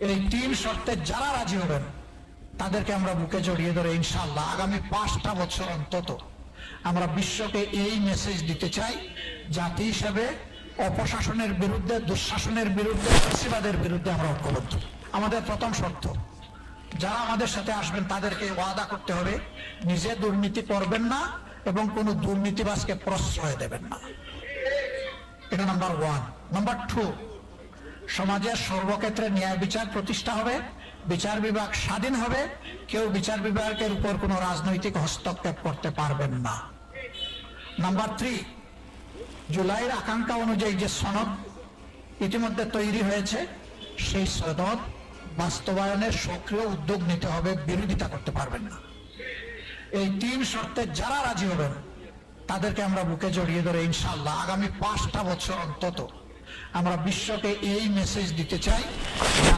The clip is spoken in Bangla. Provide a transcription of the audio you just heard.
এই তিন শর্তে যারা রাজি হবেন তাদেরকে আমরা বুকে জড়িয়ে ধরে ইনশাআল্লাহ আগামী 5টা বছর অন্তত আমরা বিশ্বকে এই মেসেজ দিতে চাই, জাতি হিসেবে অপশাসনের বিরুদ্ধে, দুঃশাসনের বিরুদ্ধে, ফ্যাসিবাদের বিরুদ্ধে আমরা ঐক্যবদ্ধ। আমাদের প্রথম শর্ত, যারা আমাদের সাথে আসবেন তাদেরকে ওয়াদা করতে হবে নিজে দুর্নীতি করবেন না এবং কোন দুর্নীতিবাজকে প্রশ্রয় দেবেন না। এটা নাম্বার 1। নাম্বার 2, সমাজের সর্বক্ষেত্রে ন্যায় বিচার প্রতিষ্ঠা হবে, বিচার বিভাগ স্বাধীন হবে, কেউ বিচার বিভাগের উপর কোনো রাজনৈতিক হস্তক্ষেপ করতে পারবেন না। নাম্বার 3, জুলাইয়ের আকাঙ্ক্ষা অনুযায়ী যে সনদ ইতিমধ্যে তৈরি হয়েছে সেই সনদ বাস্তবায়নের সক্রিয় উদ্যোগ নিতে হবে, বিরোধিতা করতে পারবেন না। এই তিন শর্তে যারা রাজি হবেন তাদেরকে আমরা বুকে জড়িয়ে ধরে ইনশাআল্লাহ আগামী 5টা বছর অন্তত আমরা বিশ্বকে এই মেসেজ দিতে চাই।